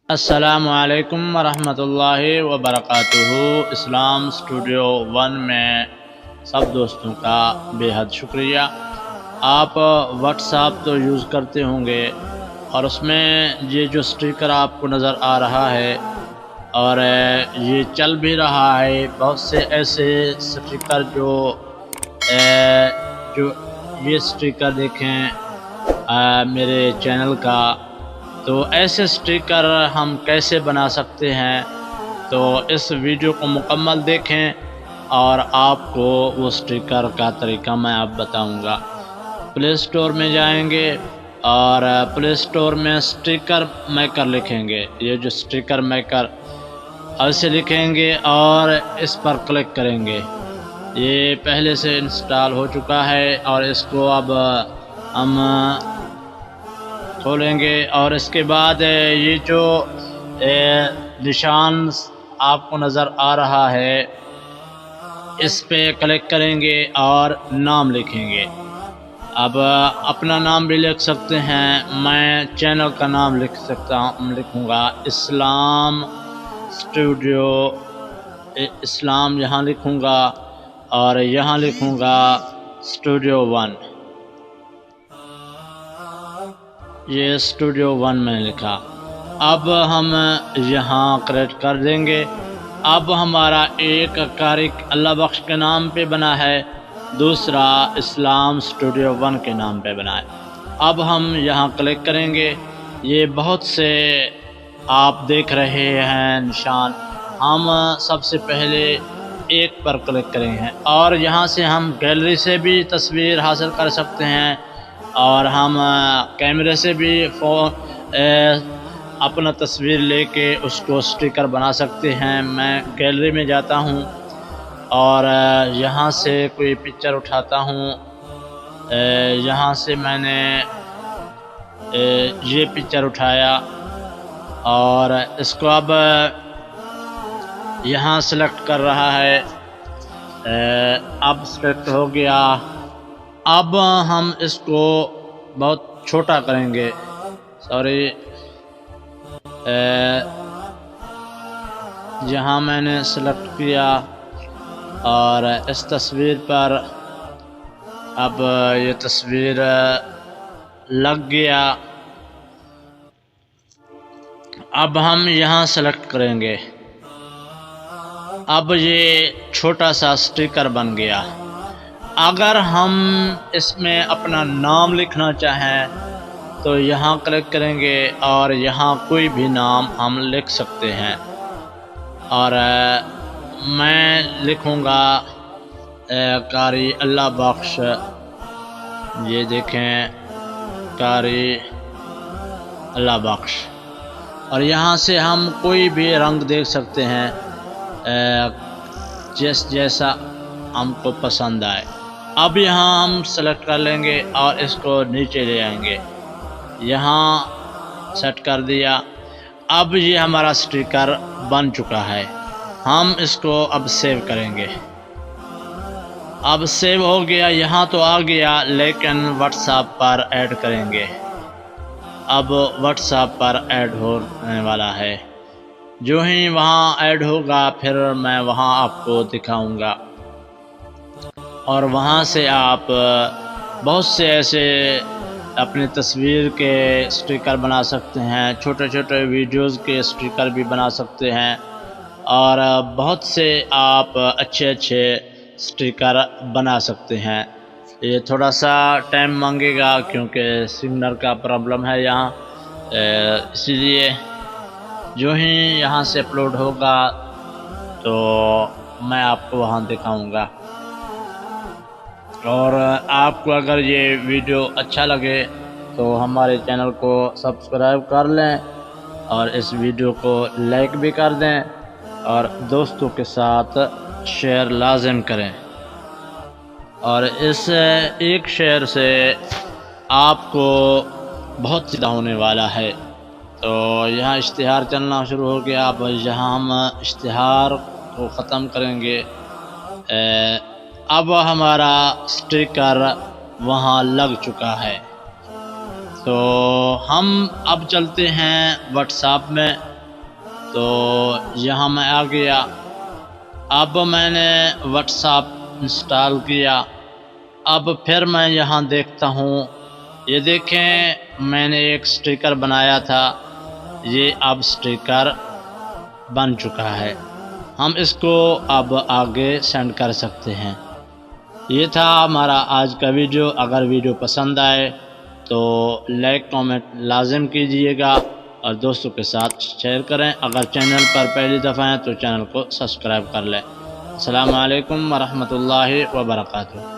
السلام علیکم ورحمۃ اللہ وبرکاتہ۔ اسلام اسٹوڈیو 1 میں سب دوستوں کا بے حد شکریہ۔ آپ واٹس ایپ تو یوز کرتے ہوں گے اور اس میں یہ جو اسٹیکر آپ کو نظر آ رہا ہے اور یہ چل بھی رہا ہے، بہت سے ایسے اسٹیکر جو یہ اسٹیکر دیکھیں میرے چینل کا، تو ایسے اسٹیکر ہم کیسے بنا سکتے ہیں، تو اس ویڈیو کو مکمل دیکھیں اور آپ کو وہ اسٹیکر کا طریقہ میں آپ بتاؤں گا۔ پلے اسٹور میں جائیں گے اور پلے اسٹور میں اسٹیکر میکر لکھیں گے، یہ جو اسٹیکر میکر ایسے لکھیں گے اور اس پر کلک کریں گے۔ یہ پہلے سے انسٹال ہو چکا ہے اور اس کو اب ہم کھولیں گے، اور اس کے بعد یہ جو نشان آپ کو نظر آ رہا ہے اس پہ کلک کریں گے اور نام لکھیں گے۔ اب اپنا نام بھی لکھ سکتے ہیں، میں چینل کا نام لکھوں گا اسلام اسٹوڈیو، اسلام یہاں لکھوں گا اور یہاں لکھوں گا اسٹوڈیو 1۔ یہ اسٹوڈیو 1 میں لکھا۔ اب ہم یہاں کریکٹ کر دیں گے۔ اب ہمارا ایک قاری اللہ بخش کے نام پہ بنا ہے، دوسرا اسلام اسٹوڈیو 1 کے نام پہ بنا ہے۔ اب ہم یہاں کلک کریں گے۔ یہ بہت سے آپ دیکھ رہے ہیں نشان، ہم سب سے پہلے ایک پر کلک کریں گے اور یہاں سے ہم گیلری سے بھی تصویر حاصل کر سکتے ہیں اور ہم کیمرے سے بھی اپنا تصویر لے کے اس کو اسٹیکر بنا سکتے ہیں۔ میں گیلری میں جاتا ہوں اور یہاں سے کوئی پکچر اٹھاتا ہوں۔ یہاں سے میں نے یہ پکچر اٹھایا اور اس کو اب یہاں سلیکٹ کر رہا ہے۔ اب سلیکٹ ہو گیا۔ اب ہم اس کو بہت چھوٹا کریں گے، یہاں میں نے سلیکٹ کیا اور اس تصویر پر اب یہ تصویر لگ گیا۔ اب ہم یہاں سلیکٹ کریں گے۔ اب یہ چھوٹا سا اسٹیکر بن گیا۔ اگر ہم اس میں اپنا نام لکھنا چاہیں تو یہاں کلک کریں گے اور یہاں کوئی بھی نام ہم لکھ سکتے ہیں، اور میں لکھوں گا قاری اللہ بخش۔ یہ دیکھیں قاری اللہ بخش، اور یہاں سے ہم کوئی بھی رنگ دیکھ سکتے ہیں جیسا ہم کو پسند آئے۔ اب یہاں ہم سلیکٹ کر لیں گے اور اس کو نیچے لے آئیں گے، یہاں سیٹ کر دیا۔ اب یہ ہمارا اسٹیکر بن چکا ہے۔ ہم اس کو اب سیو کریں گے۔ اب سیو ہو گیا، یہاں تو آ گیا لیکن واٹس ایپ پر ایڈ کریں گے۔ اب واٹس ایپ پر ایڈ ہونے والا ہے، جو ہی وہاں ایڈ ہوگا پھر میں وہاں آپ کو دکھاؤں گا، اور وہاں سے آپ بہت سے ایسے اپنی تصویر کے اسٹیکر بنا سکتے ہیں، چھوٹے چھوٹے ویڈیوز کے اسٹیکر بھی بنا سکتے ہیں، اور بہت سے آپ اچھے اسٹیکر بنا سکتے ہیں۔ یہ تھوڑا سا ٹائم مانگے گا کیونکہ سگنل کا پرابلم ہے یہاں، اسی لیے جو ہی یہاں سے اپلوڈ ہوگا تو میں آپ کو وہاں دکھاؤں گا۔ اور آپ کو اگر یہ ویڈیو اچھا لگے تو ہمارے چینل کو سبسکرائب کر لیں اور اس ویڈیو کو لائک بھی کر دیں اور دوستوں کے ساتھ شیئر لازم کریں، اور اس ایک شیئر سے آپ کو بہت فائدہ ہونے والا ہے۔ تو یہاں اشتہار چلنا شروع ہو گیا۔ اب یہاں ہم اشتہار کو ختم کریں گے۔ اب ہمارا اسٹیکر وہاں لگ چکا ہے، تو ہم اب چلتے ہیں واٹس ایپ میں تو یہاں میں آ گیا. اب میں نے واٹس ایپ انسٹال کیا. اب پھر میں یہاں دیکھتا ہوں، یہ دیکھیں میں نے ایک سٹیکر بنایا تھا، یہ اب سٹیکر بن چکا ہے. ہم اس کو اب آگے سینڈ کر سکتے ہیں. یہ تھا ہمارا آج کا ویڈیو. اگر ویڈیو پسند آئے تو لائک کامنٹ لازم کیجیے گا اور دوستوں کے ساتھ شیئر کریں. اگر چینل پر پہلی دفعہ ہیں تو چینل کو سبسکرائب کر لیں. السلام علیکم ورحمۃ اللہ وبرکاتہ.